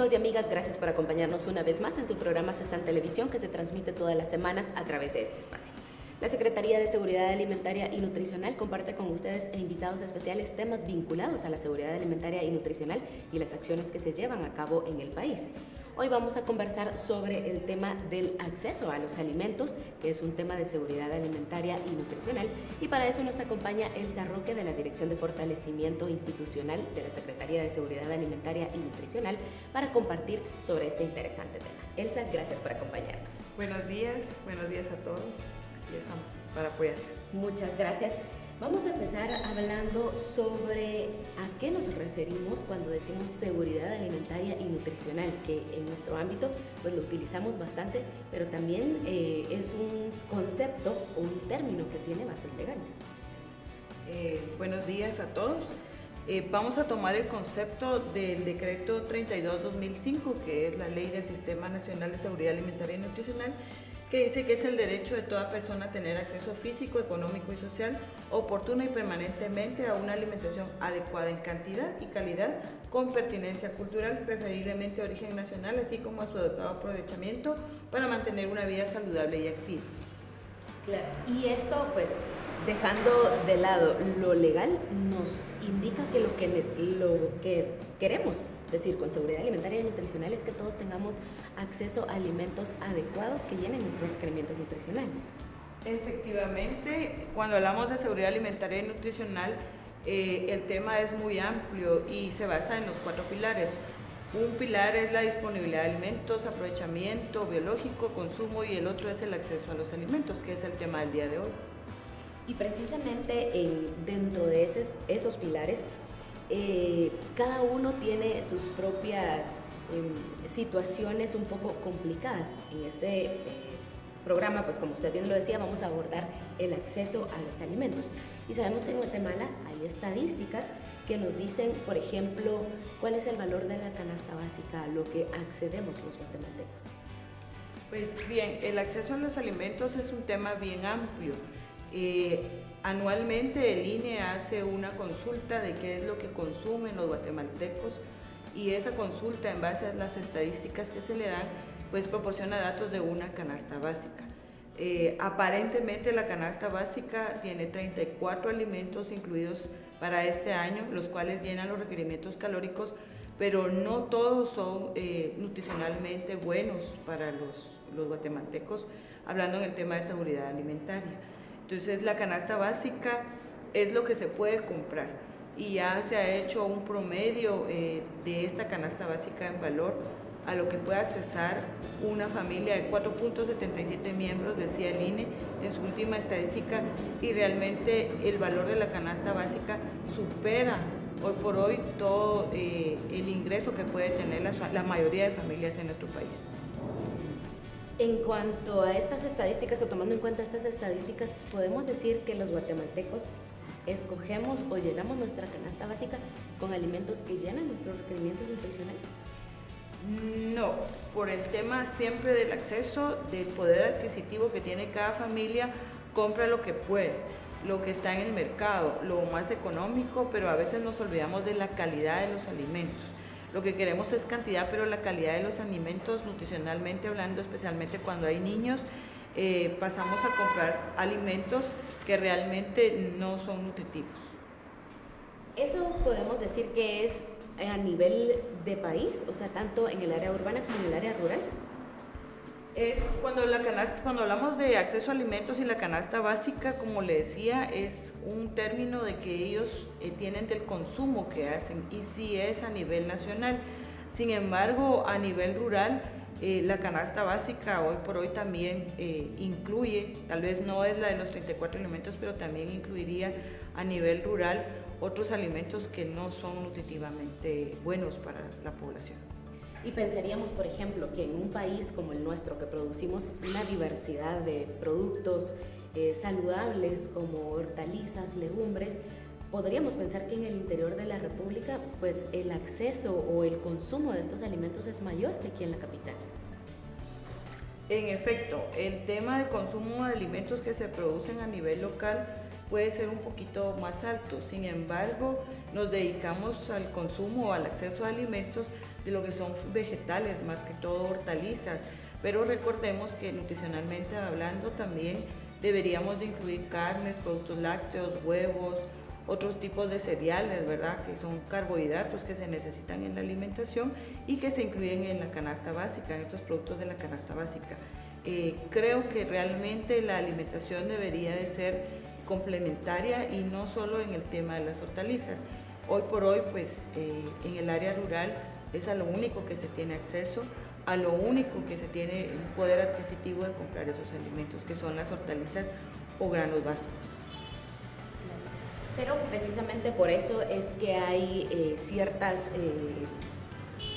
Amigos y amigas, gracias por acompañarnos una vez más en su programa CESAN Televisión, que se transmite todas las semanas a través de este espacio. La Secretaría de Seguridad Alimentaria y Nutricional comparte con ustedes e invitados especiales temas vinculados a la seguridad alimentaria y nutricional y las acciones que se llevan a cabo en el país. Hoy vamos a conversar sobre el tema del acceso a los alimentos, que es un tema de seguridad alimentaria y nutricional, y para eso nos acompaña Elsa Roque de la Dirección de Fortalecimiento Institucional de la Secretaría de Seguridad Alimentaria y Nutricional para compartir sobre este interesante tema. Elsa, gracias por acompañarnos. Buenos días a todos. Aquí estamos para apoyarles. Muchas gracias. Vamos a empezar hablando sobre a qué nos referimos cuando decimos seguridad alimentaria y nutricional, que en nuestro ámbito pues lo utilizamos bastante, pero también es un concepto o un término que tiene bases legales. Buenos días a todos. Vamos a tomar el concepto del decreto 32/2005, que es la ley del Sistema Nacional de Seguridad Alimentaria y Nutricional, que dice que es el derecho de toda persona a tener acceso físico, económico y social oportuno y permanentemente a una alimentación adecuada en cantidad y calidad, con pertinencia cultural, preferiblemente de origen nacional, así como a su adecuado aprovechamiento para mantener una vida saludable y activa. Claro, y esto pues dejando de lado lo legal nos indica que lo que queremos decir con seguridad alimentaria y nutricional es que todos tengamos acceso a alimentos adecuados que llenen nuestros requerimientos nutricionales. Efectivamente, cuando hablamos de seguridad alimentaria y nutricional, el tema es muy amplio y se basa en los 4 pilares. Un pilar es la disponibilidad de alimentos, aprovechamiento biológico, consumo, y el otro es el acceso a los alimentos, que es el tema del día de hoy. Y precisamente dentro de esos pilares, cada uno tiene sus propias situaciones un poco complicadas. En este programa, pues como usted bien lo decía, vamos a abordar el acceso a los alimentos. Y sabemos que en Guatemala hay estadísticas que nos dicen, por ejemplo, cuál es el valor de la canasta básica a lo que accedemos los guatemaltecos. Pues bien, el acceso a los alimentos es un tema bien amplio. Anualmente el INE hace una consulta de qué es lo que consumen los guatemaltecos, y esa consulta, en base a las estadísticas que se le dan, pues proporciona datos de una canasta básica. Aparentemente la canasta básica tiene 34 alimentos incluidos para este año, los cuales llenan los requerimientos calóricos, pero no todos son nutricionalmente buenos para los guatemaltecos, hablando en el tema de seguridad alimentaria. Entonces la canasta básica es lo que se puede comprar, y ya se ha hecho un promedio de esta canasta básica en valor a lo que puede accesar una familia de 4.77 miembros, decía el INE en su última estadística, y realmente el valor de la canasta básica supera hoy por hoy todo el ingreso que puede tener la mayoría de familias en nuestro país. En cuanto a estas estadísticas, o tomando en cuenta estas estadísticas, ¿podemos decir que los guatemaltecos escogemos o llenamos nuestra canasta básica con alimentos que llenan nuestros requerimientos nutricionales? No, por el tema siempre del acceso, del poder adquisitivo que tiene cada familia, compra lo que puede, lo que está en el mercado, lo más económico, pero a veces nos olvidamos de la calidad de los alimentos. Lo que queremos es cantidad, pero la calidad de los alimentos, nutricionalmente hablando, especialmente cuando hay niños, pasamos a comprar alimentos que realmente no son nutritivos. Eso podemos decir que es a nivel de país, o sea, tanto en el área urbana como en el área rural. Es cuando hablamos de acceso a alimentos y la canasta básica, como le decía, es un término de que ellos tienen del consumo que hacen, y sí es a nivel nacional. Sin embargo, a nivel rural, la canasta básica hoy por hoy también incluye, tal vez no es la de los 34 alimentos, pero también incluiría a nivel rural otros alimentos que no son nutritivamente buenos para la población. Y pensaríamos, por ejemplo, que en un país como el nuestro, que producimos una diversidad de productos saludables como hortalizas, legumbres, podríamos pensar que en el interior de la República, pues el acceso o el consumo de estos alimentos es mayor que aquí en la capital. En efecto, el tema del consumo de alimentos que se producen a nivel local puede ser un poquito más alto. Sin embargo, nos dedicamos al consumo o al acceso a alimentos de lo que son vegetales, más que todo hortalizas, pero recordemos que nutricionalmente hablando también deberíamos de incluir carnes, productos lácteos, huevos, otros tipos de cereales, ¿verdad? Que son carbohidratos que se necesitan en la alimentación y que se incluyen en la canasta básica, en estos productos de la canasta básica. Creo que realmente la alimentación debería de ser complementaria y no solo en el tema de las hortalizas. Hoy por hoy, pues en el área rural es a lo único que se tiene acceso, a lo único que se tiene un poder adquisitivo de comprar esos alimentos, que son las hortalizas o granos básicos. Pero precisamente por eso es que hay ciertas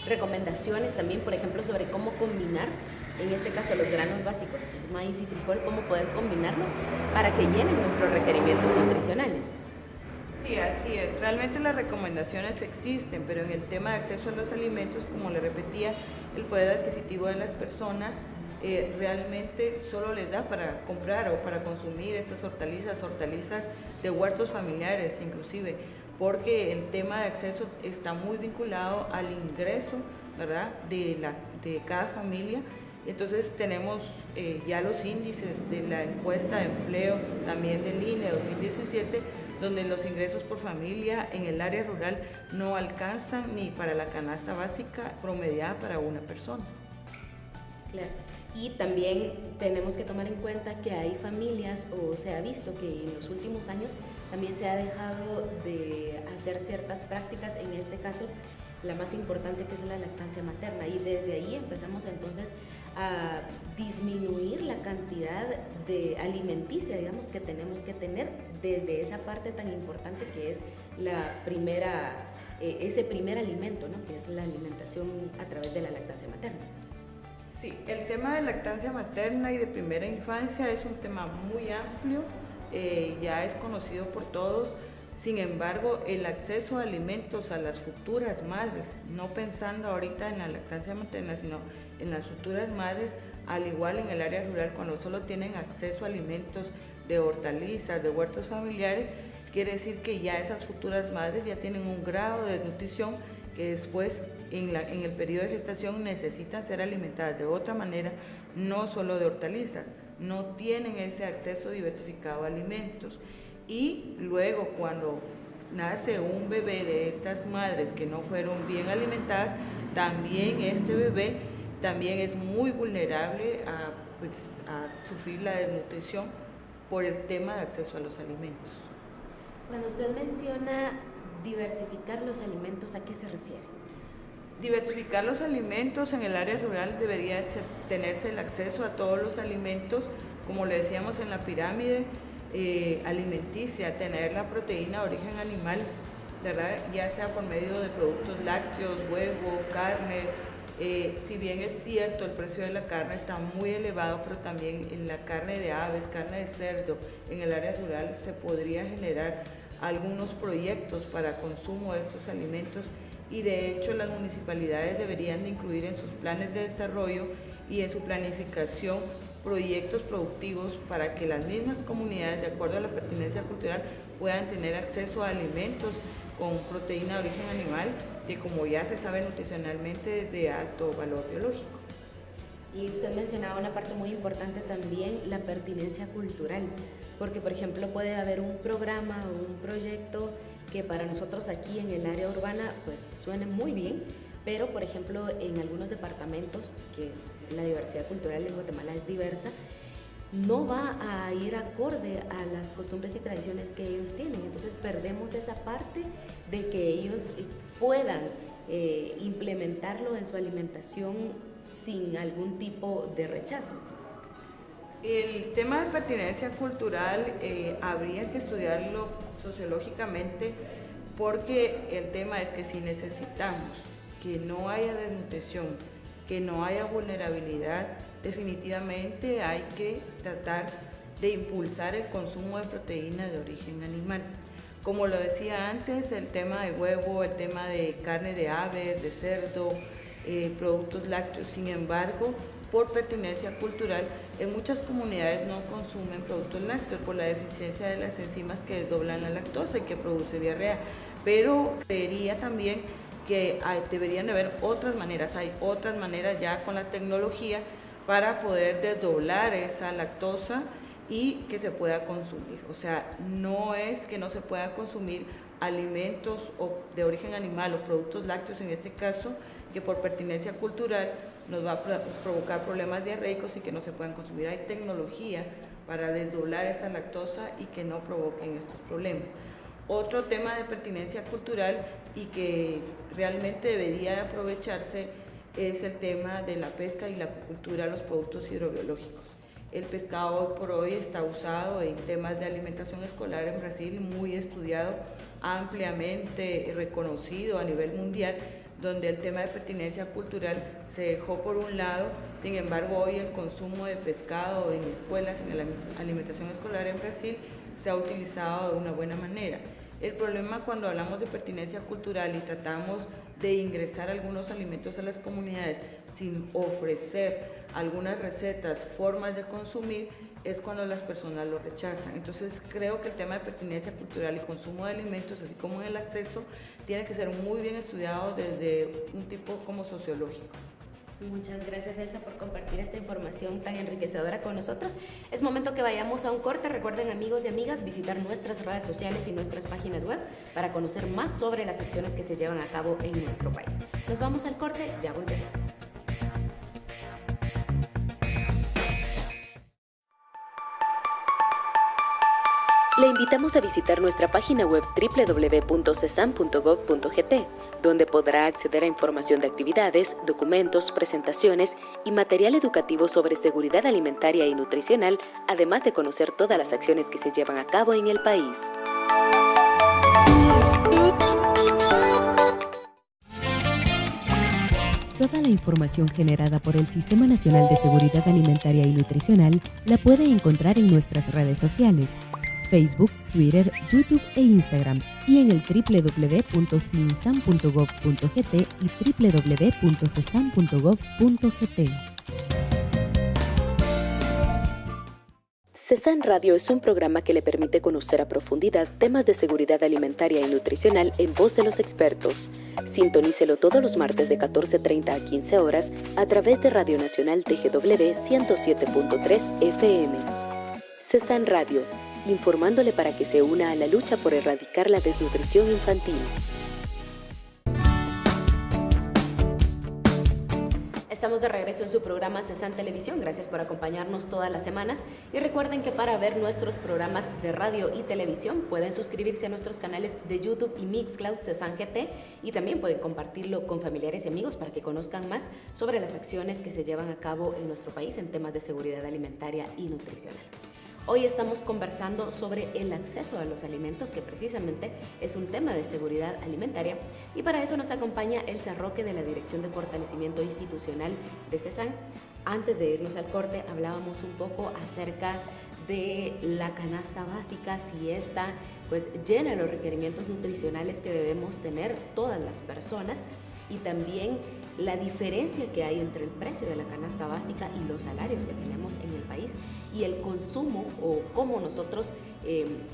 recomendaciones también, por ejemplo, sobre cómo combinar, en este caso los granos básicos, que es maíz y frijol, cómo poder combinarlos para que llenen nuestros requerimientos nutricionales. Sí, así es. Realmente las recomendaciones existen, pero en el tema de acceso a los alimentos, como le repetía, el poder adquisitivo de las personas realmente solo les da para comprar o para consumir estas hortalizas de huertos familiares inclusive, porque el tema de acceso está muy vinculado al ingreso, ¿verdad?, de cada familia. Entonces tenemos ya los índices de la encuesta de empleo también del INE 2017, donde los ingresos por familia en el área rural no alcanzan ni para la canasta básica promediada para una persona. Claro. Y también tenemos que tomar en cuenta que hay familias, o se ha visto que en los últimos años también se ha dejado de hacer ciertas prácticas, en este caso la más importante, que es la lactancia materna, y desde ahí empezamos entonces a disminuir la cantidad de alimenticia, digamos, que tenemos que tener desde esa parte tan importante que es la primera, ese primer alimento, ¿no?, que es la alimentación a través de la lactancia materna. Sí, el tema de lactancia materna y de primera infancia es un tema muy amplio, ya es conocido por todos. Sin embargo, el acceso a alimentos a las futuras madres, no pensando ahorita en la lactancia materna, sino en las futuras madres, al igual en el área rural, cuando solo tienen acceso a alimentos de hortalizas, de huertos familiares, quiere decir que ya esas futuras madres ya tienen un grado de nutrición que después en el periodo de gestación necesitan ser alimentadas de otra manera, no solo de hortalizas, no tienen ese acceso diversificado a alimentos. Y luego cuando nace un bebé de estas madres que no fueron bien alimentadas, también este bebé también es muy vulnerable a sufrir la desnutrición por el tema de acceso a los alimentos. Cuando usted menciona diversificar los alimentos, ¿a qué se refiere? Diversificar los alimentos en el área rural debería tenerse el acceso a todos los alimentos, como le decíamos en la pirámide alimenticia, tener la proteína de origen animal, ¿verdad?, ya sea por medio de productos lácteos, huevo, carnes. Si bien es cierto, el precio de la carne está muy elevado, pero también en la carne de aves, carne de cerdo, en el área rural se podría generar algunos proyectos para consumo de estos alimentos, y de hecho las municipalidades deberían de incluir en sus planes de desarrollo y en su planificación proyectos productivos para que las mismas comunidades, de acuerdo a la pertinencia cultural, puedan tener acceso a alimentos con proteína de origen animal, que como ya se sabe nutricionalmente es de alto valor biológico. Y usted mencionaba una parte muy importante también, la pertinencia cultural, porque por ejemplo puede haber un programa o un proyecto que para nosotros aquí en el área urbana pues suene muy bien, pero por ejemplo en algunos departamentos, que es la diversidad cultural en Guatemala es diversa, no va a ir acorde a las costumbres y tradiciones que ellos tienen. Entonces perdemos esa parte de que ellos puedan implementarlo en su alimentación sin algún tipo de rechazo. El tema de pertinencia cultural habría que estudiarlo sociológicamente, porque el tema es que si necesitamos que no haya desnutrición, que no haya vulnerabilidad, definitivamente hay que tratar de impulsar el consumo de proteína de origen animal. Como lo decía antes, el tema de huevo, el tema de carne de aves, de cerdo, productos lácteos, sin embargo, por pertinencia cultural, en muchas comunidades no consumen productos lácteos por la deficiencia de las enzimas que desdoblan la lactosa y que produce diarrea. Pero creería también que deberían de haber otras maneras, hay otras maneras ya con la tecnología para poder desdoblar esa lactosa y que se pueda consumir. O sea, no es que no se puedan consumir alimentos de origen animal o productos lácteos en este caso, que por pertinencia cultural nos va a provocar problemas diarreicos y que no se puedan consumir. Hay tecnología para desdoblar esta lactosa y que no provoquen estos problemas. Otro tema de pertinencia cultural y que realmente debería de aprovecharse es el tema de la pesca y la acuicultura, los productos hidrobiológicos. El pescado hoy por hoy está usado en temas de alimentación escolar en Brasil, muy estudiado, ampliamente reconocido a nivel mundial, donde el tema de pertinencia cultural se dejó por un lado. Sin embargo, hoy el consumo de pescado en escuelas, en la alimentación escolar en Brasil, se ha utilizado de una buena manera. El problema cuando hablamos de pertinencia cultural y tratamos de ingresar algunos alimentos a las comunidades sin ofrecer algunas recetas, formas de consumir, es cuando las personas lo rechazan. Entonces creo que el tema de pertinencia cultural y consumo de alimentos, así como el acceso, tiene que ser muy bien estudiado desde un tipo como sociológico. Muchas gracias, Elsa, por compartir esta información tan enriquecedora con nosotros. Es momento que vayamos a un corte. Recuerden, amigos y amigas, visitar nuestras redes sociales y nuestras páginas web para conocer más sobre las acciones que se llevan a cabo en nuestro país. Nos vamos al corte, ya volvemos. Le invitamos a visitar nuestra página web www.cesan.gov.gt, donde podrá acceder a información de actividades, documentos, presentaciones y material educativo sobre seguridad alimentaria y nutricional, además de conocer todas las acciones que se llevan a cabo en el país. Toda la información generada por el Sistema Nacional de Seguridad Alimentaria y Nutricional la puede encontrar en nuestras redes sociales: Facebook, Twitter, YouTube e Instagram, y en el www.cinsan.gov.gt y www.cesan.gov.gt. Cesan Radio es un programa que le permite conocer a profundidad temas de seguridad alimentaria y nutricional en voz de los expertos. Sintonícelo todos los martes de 14:30 a 15 horas a través de Radio Nacional TGW 107.3 FM. Cesan Radio, informándole para que se una a la lucha por erradicar la desnutrición infantil. Estamos de regreso en su programa Cesan Televisión. Gracias por acompañarnos todas las semanas. Y recuerden que para ver nuestros programas de radio y televisión pueden suscribirse a nuestros canales de YouTube y Mixcloud Cesan GT, y también pueden compartirlo con familiares y amigos para que conozcan más sobre las acciones que se llevan a cabo en nuestro país en temas de seguridad alimentaria y nutricional. Hoy estamos conversando sobre el acceso a los alimentos, que precisamente es un tema de seguridad alimentaria, y para eso nos acompaña Elsa Roque de la Dirección de Fortalecimiento Institucional de Cesan. Antes de irnos al corte hablábamos un poco acerca de la canasta básica, si esta pues llena los requerimientos nutricionales que debemos tener todas las personas, y también la diferencia que hay entre el precio de la canasta básica y los salarios que tenemos en el país, y el consumo o cómo nosotros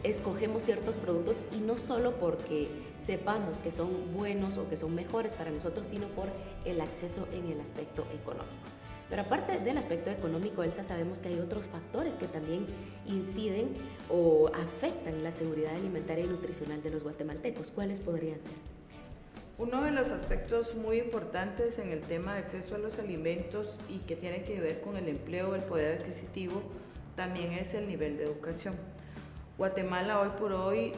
escogemos ciertos productos, y no solo porque sepamos que son buenos o que son mejores para nosotros, sino por el acceso en el aspecto económico. Pero aparte del aspecto económico, Elsa, sabemos que hay otros factores que también inciden o afectan la seguridad alimentaria y nutricional de los guatemaltecos. ¿Cuáles podrían ser? Uno de los aspectos muy importantes en el tema de acceso a los alimentos y que tiene que ver con el empleo, el poder adquisitivo, también es el nivel de educación. Guatemala hoy por hoy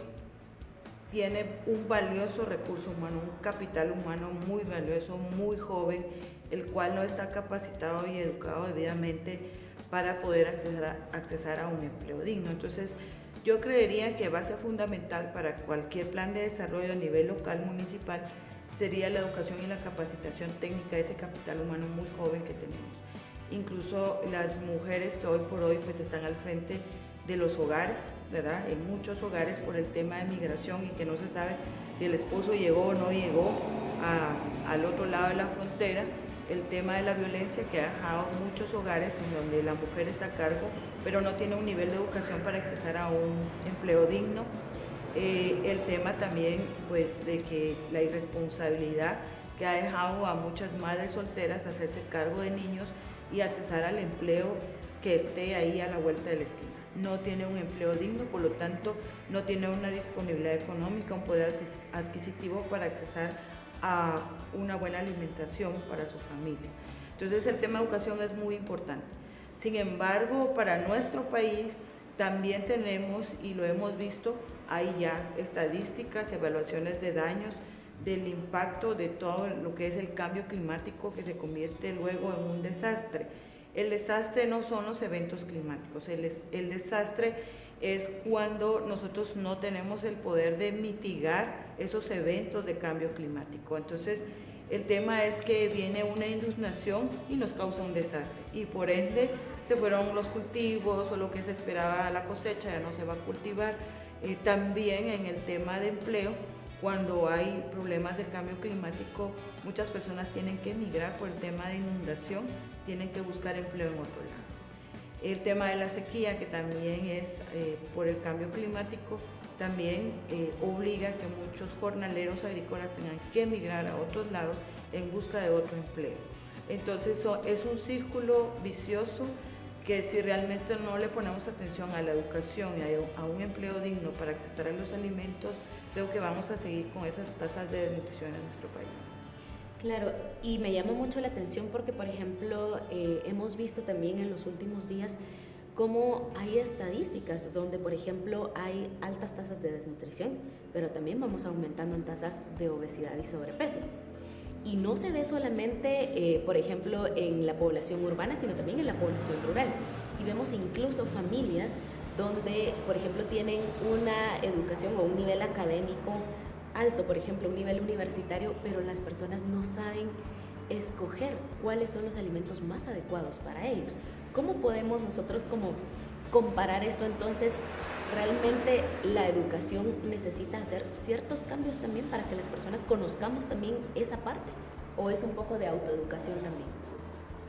tiene un valioso recurso humano, un capital humano muy valioso, muy joven, el cual no está capacitado y educado debidamente para poder accesar a un empleo digno. Entonces, yo creería que base fundamental para cualquier plan de desarrollo a nivel local, municipal, sería la educación y la capacitación técnica de ese capital humano muy joven que tenemos. Incluso las mujeres que hoy por hoy pues están al frente de los hogares, ¿verdad? En muchos hogares por el tema de migración y que no se sabe si el esposo llegó o no llegó al otro lado de la frontera, el tema de la violencia que ha dejado muchos hogares en donde la mujer está a cargo, pero no tiene un nivel de educación para accesar a un empleo digno. El tema también pues, de que la irresponsabilidad que ha dejado a muchas madres solteras hacerse cargo de niños y accesar al empleo que esté ahí a la vuelta de la esquina. No tiene un empleo digno, por lo tanto no tiene una disponibilidad económica, un poder adquisitivo para accesar a una buena alimentación para su familia. Entonces el tema de educación es muy importante. Sin embargo, para nuestro país también tenemos, y lo hemos visto, hay ya estadísticas, evaluaciones de daños, del impacto de todo lo que es el cambio climático que se convierte luego en un desastre. El desastre no son los eventos climáticos, el desastre es cuando nosotros no tenemos el poder de mitigar esos eventos de cambio climático. Entonces, el tema es que viene una inundación y nos causa un desastre y por ende se fueron los cultivos o lo que se esperaba la cosecha ya no se va a cultivar. También en el tema de empleo, cuando hay problemas de cambio climático, muchas personas tienen que emigrar por el tema de inundación, tienen que buscar empleo en otro lado. El tema de la sequía, que también es por el cambio climático, también obliga a que muchos jornaleros agrícolas tengan que emigrar a otros lados en busca de otro empleo. Entonces es un círculo vicioso que si realmente no le ponemos atención a la educación y a un empleo digno para acceder a los alimentos, creo que vamos a seguir con esas tasas de desnutrición en nuestro país. Claro, y me llama mucho la atención porque, por ejemplo, hemos visto también en los últimos días cómo hay estadísticas donde, por ejemplo, hay altas tasas de desnutrición, pero también vamos aumentando en tasas de obesidad y sobrepeso. Y no se ve solamente, por ejemplo, en la población urbana, sino también en la población rural. Y vemos incluso familias donde, por ejemplo, tienen una educación o un nivel académico alto, por ejemplo, un nivel universitario, pero las personas no saben escoger cuáles son los alimentos más adecuados para ellos. ¿Cómo podemos nosotros como comparar esto entonces? ¿Realmente la educación necesita hacer ciertos cambios también para que las personas conozcamos también esa parte? ¿O es un poco de autoeducación también?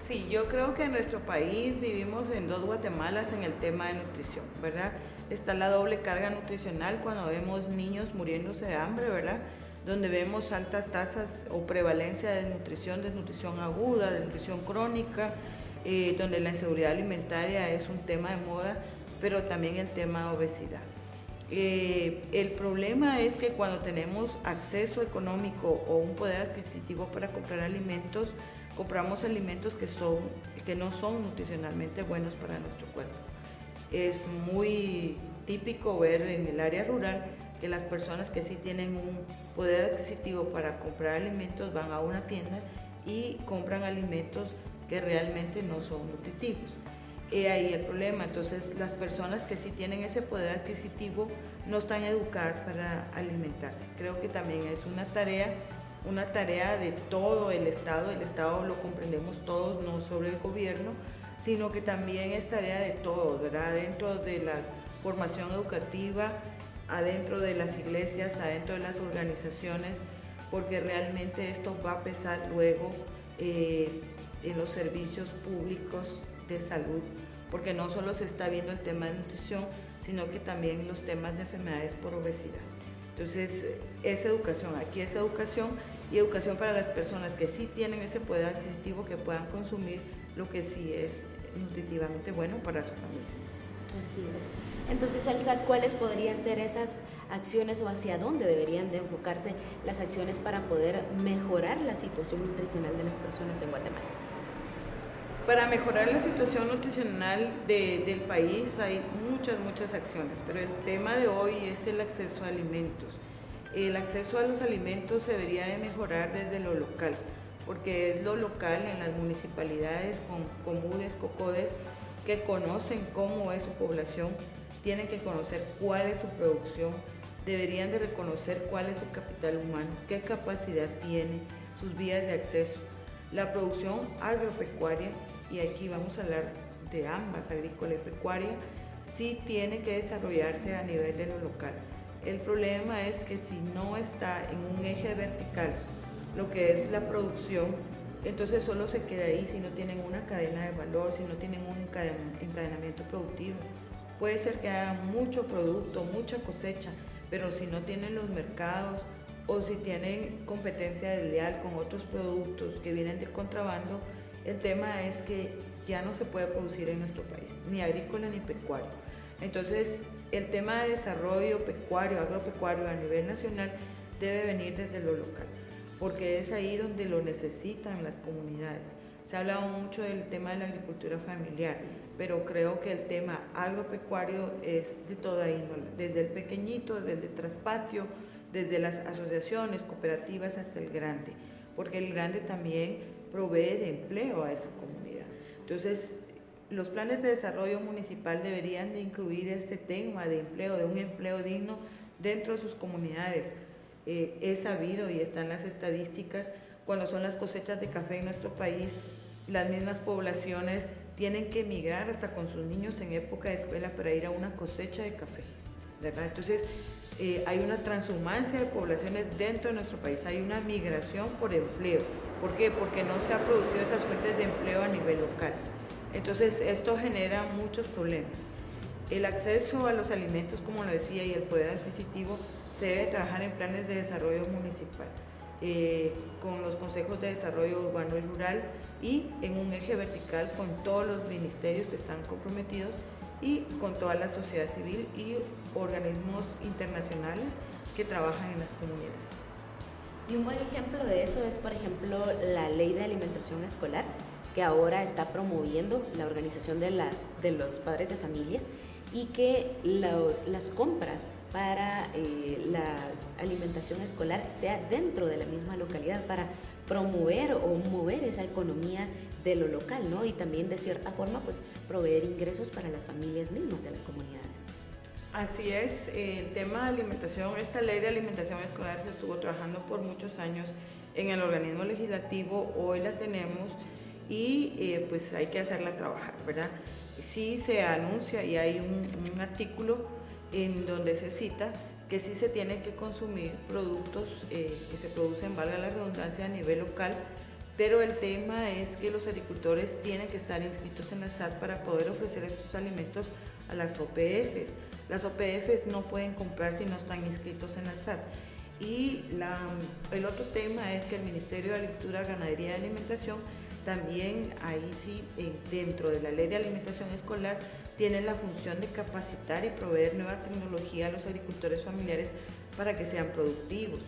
Sí, yo creo que en nuestro país vivimos en dos Guatemalas en el tema de nutrición, ¿verdad? Está la doble carga nutricional cuando vemos niños muriéndose de hambre, ¿verdad? Donde vemos altas tasas o prevalencia de desnutrición aguda, desnutrición crónica, donde la inseguridad alimentaria es un tema de moda, pero también el tema de obesidad. El problema es que cuando tenemos acceso económico o un poder adquisitivo para comprar alimentos, compramos alimentos que no son nutricionalmente buenos para nuestro cuerpo. Es muy típico ver en el área rural que las personas que sí tienen un poder adquisitivo para comprar alimentos van a una tienda y compran alimentos que realmente no son nutritivos. Ahí el problema. Entonces las personas que sí tienen ese poder adquisitivo no están educadas para alimentarse. Creo que también es una tarea de todo el Estado lo comprendemos todos, no sobre el gobierno, sino que también es tarea de todos, ¿verdad? Dentro de la formación educativa, adentro de las iglesias, adentro de las organizaciones, porque realmente esto va a pesar luego en los servicios públicos de salud, porque no solo se está viendo el tema de nutrición, sino que también los temas de enfermedades por obesidad. Entonces, es educación, aquí es educación y educación para las personas que sí tienen ese poder adquisitivo, que puedan consumir lo que sí es nutritivamente bueno para su familia. Así es. Entonces, Elsa, ¿cuáles podrían ser esas acciones o hacia dónde deberían de enfocarse las acciones para poder mejorar la situación nutricional de las personas en Guatemala? Para mejorar la situación nutricional del país hay muchas acciones, pero el tema de hoy es el acceso a alimentos. El acceso a los alimentos se debería de mejorar desde lo local, porque es lo local en las municipalidades, con comunes, cocodes, que conocen cómo es su población, tienen que conocer cuál es su producción, deberían de reconocer cuál es su capital humano, qué capacidad tiene, sus vías de acceso. La producción agropecuaria, y aquí vamos a hablar de ambas, agrícola y pecuaria, sí tiene que desarrollarse a nivel de lo local. El problema es que si no está en un eje vertical, lo que es la producción, entonces solo se queda ahí si no tienen una cadena de valor, si no tienen un encadenamiento productivo. Puede ser que hagan mucho producto, mucha cosecha, pero si no tienen los mercados o si tienen competencia desleal con otros productos que vienen de contrabando, el tema es que ya no se puede producir en nuestro país, ni agrícola ni pecuario. Entonces, el tema de desarrollo pecuario, agropecuario a nivel nacional debe venir desde lo local, porque es ahí donde lo necesitan las comunidades. Se ha hablado mucho del tema de la agricultura familiar, pero creo que el tema agropecuario es de toda índole, desde el pequeñito, desde el traspatio, desde las asociaciones, cooperativas hasta el grande, porque el grande también provee de empleo a esa comunidad. Entonces, los planes de desarrollo municipal deberían de incluir este tema de empleo, de un empleo digno dentro de sus comunidades. Es sabido y están las estadísticas, cuando son las cosechas de café en nuestro país, las mismas poblaciones tienen que emigrar hasta con sus niños en época de escuela para ir a una cosecha de café, ¿verdad? Entonces, hay una transhumancia de poblaciones dentro de nuestro país, hay una migración por empleo. ¿Por qué? Porque no se han producido esas fuentes de empleo a nivel local. Entonces, esto genera muchos problemas. El acceso a los alimentos, como lo decía, y el poder adquisitivo se debe trabajar en planes de desarrollo municipal, con los consejos de desarrollo urbano y rural y en un eje vertical con todos los ministerios que están comprometidos y con toda la sociedad civil y organismos internacionales que trabajan en las comunidades. Y un buen ejemplo de eso es, por ejemplo, la Ley de Alimentación Escolar, que ahora está promoviendo la organización de los padres de familias y que las compras para la alimentación escolar sea dentro de la misma localidad para promover o mover esa economía de lo local, ¿no? Y también de cierta forma pues proveer ingresos para las familias mismas de las comunidades. Así es, el tema de alimentación, esta ley de alimentación escolar se estuvo trabajando por muchos años en el organismo legislativo, hoy la tenemos y pues hay que hacerla trabajar, ¿verdad? Sí se anuncia y hay un artículo en donde se cita que sí se tienen que consumir productos que se producen, valga la redundancia, a nivel local, pero el tema es que los agricultores tienen que estar inscritos en la SAT para poder ofrecer estos alimentos a las OPFs. Las OPFs no pueden comprar si no están inscritos en la SAT. Y el otro tema es que el Ministerio de Agricultura, Ganadería y Alimentación también ahí sí, dentro de la Ley de Alimentación Escolar, tiene la función de capacitar y proveer nueva tecnología a los agricultores familiares para que sean productivos,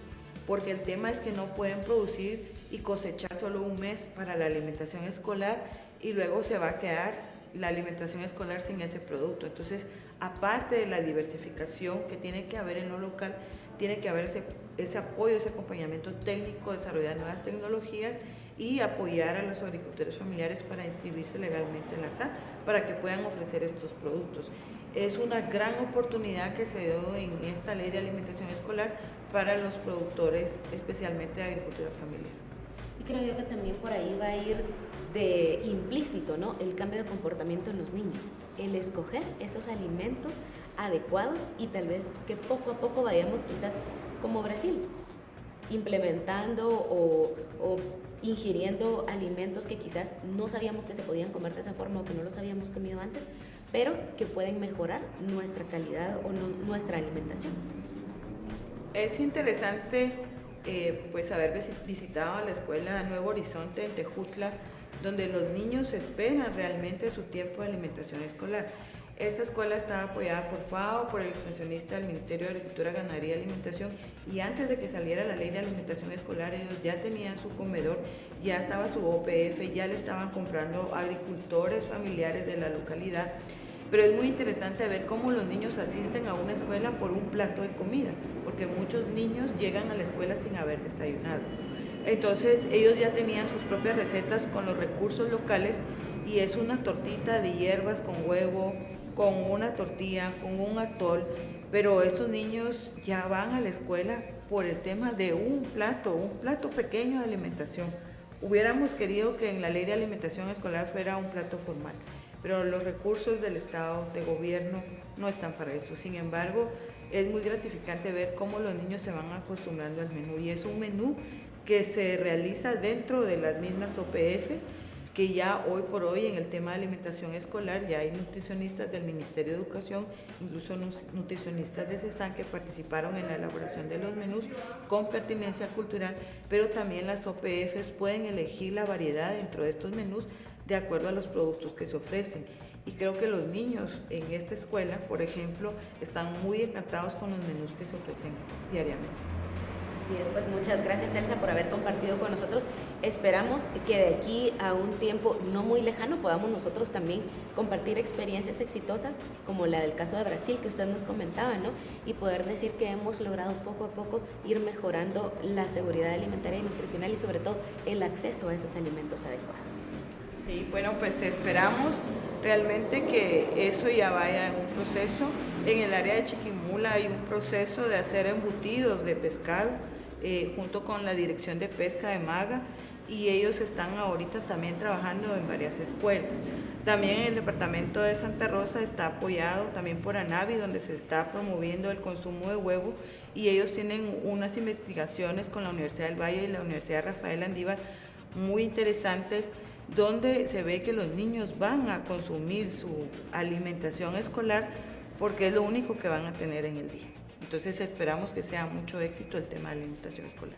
porque el tema es que no pueden producir y cosechar solo un mes para la alimentación escolar y luego se va a quedar la alimentación escolar sin ese producto. Entonces, aparte de la diversificación que tiene que haber en lo local, tiene que haber ese apoyo, ese acompañamiento técnico, desarrollar nuevas tecnologías y apoyar a los agricultores familiares para inscribirse legalmente en la SAT, para que puedan ofrecer estos productos. Es una gran oportunidad que se dio en esta ley de alimentación escolar para los productores, especialmente de agricultura familiar. Y creo yo que también por ahí va a ir de implícito, ¿no? El cambio de comportamiento en los niños, el escoger esos alimentos adecuados y tal vez que poco a poco vayamos quizás como Brasil, implementando o ingiriendo alimentos que quizás no sabíamos que se podían comer de esa forma o que no los habíamos comido antes, pero que pueden mejorar nuestra calidad o nuestra alimentación. Es interesante pues haber visitado la escuela Nuevo Horizonte en Tejutla, donde los niños esperan realmente su tiempo de alimentación escolar. Esta escuela está apoyada por FAO, por el extensionista del Ministerio de Agricultura, Ganadería y Alimentación, y antes de que saliera la ley de alimentación escolar, ellos ya tenían su comedor, ya estaba su OPF, ya le estaban comprando agricultores familiares de la localidad. Pero es muy interesante ver cómo los niños asisten a una escuela por un plato de comida, porque muchos niños llegan a la escuela sin haber desayunado. Entonces ellos ya tenían sus propias recetas con los recursos locales y es una tortita de hierbas con huevo, con una tortilla, con un atol, pero estos niños ya van a la escuela por el tema de un plato pequeño de alimentación. Hubiéramos querido que en la ley de alimentación escolar fuera un plato formal, pero los recursos del Estado, de gobierno, no están para eso. Sin embargo, es muy gratificante ver cómo los niños se van acostumbrando al menú y es un menú que se realiza dentro de las mismas OPFs, que ya hoy por hoy en el tema de alimentación escolar ya hay nutricionistas del Ministerio de Educación, incluso nutricionistas de CESAN que participaron en la elaboración de los menús con pertinencia cultural, pero también las OPFs pueden elegir la variedad dentro de estos menús de acuerdo a los productos que se ofrecen. Y creo que los niños en esta escuela, por ejemplo, están muy encantados con los menús que se ofrecen diariamente. Así es, pues muchas gracias, Elsa, por haber compartido con nosotros. Esperamos que de aquí a un tiempo no muy lejano podamos nosotros también compartir experiencias exitosas como la del caso de Brasil que usted nos comentaba, ¿no? Y poder decir que hemos logrado poco a poco ir mejorando la seguridad alimentaria y nutricional y sobre todo el acceso a esos alimentos adecuados. Sí, bueno, pues esperamos realmente que eso ya vaya en un proceso. En el área de Chiquimula hay un proceso de hacer embutidos de pescado junto con la Dirección de Pesca de Maga, y ellos están ahorita también trabajando en varias escuelas. También el departamento de Santa Rosa está apoyado también por ANAVI, donde se está promoviendo el consumo de huevo, y ellos tienen unas investigaciones con la Universidad del Valle y la Universidad Rafael Andívar muy interesantes, donde se ve que los niños van a consumir su alimentación escolar porque es lo único que van a tener en el día. Entonces esperamos que sea mucho éxito el tema de alimentación escolar.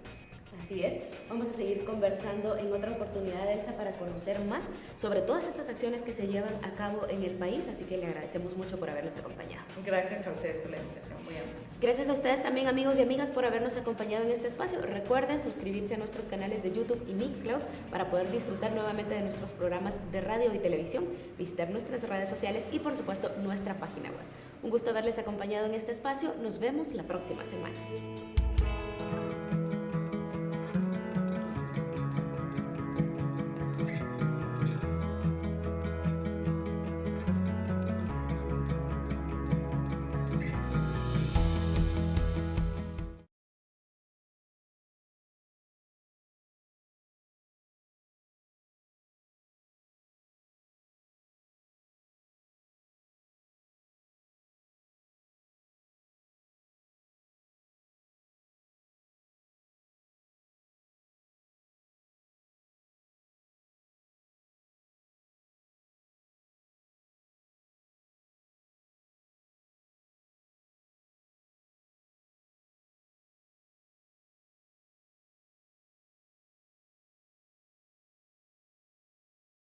Así es, vamos a seguir conversando en otra oportunidad, Elsa, para conocer más sobre todas estas acciones que se llevan a cabo en el país, así que le agradecemos mucho por habernos acompañado. Gracias a ustedes por la invitación, muy amable. Gracias a ustedes también, amigos y amigas, por habernos acompañado en este espacio. Recuerden suscribirse a nuestros canales de YouTube y Mixcloud para poder disfrutar nuevamente de nuestros programas de radio y televisión, visitar nuestras redes sociales y, por supuesto, nuestra página web. Un gusto haberles acompañado en este espacio. Nos vemos la próxima semana.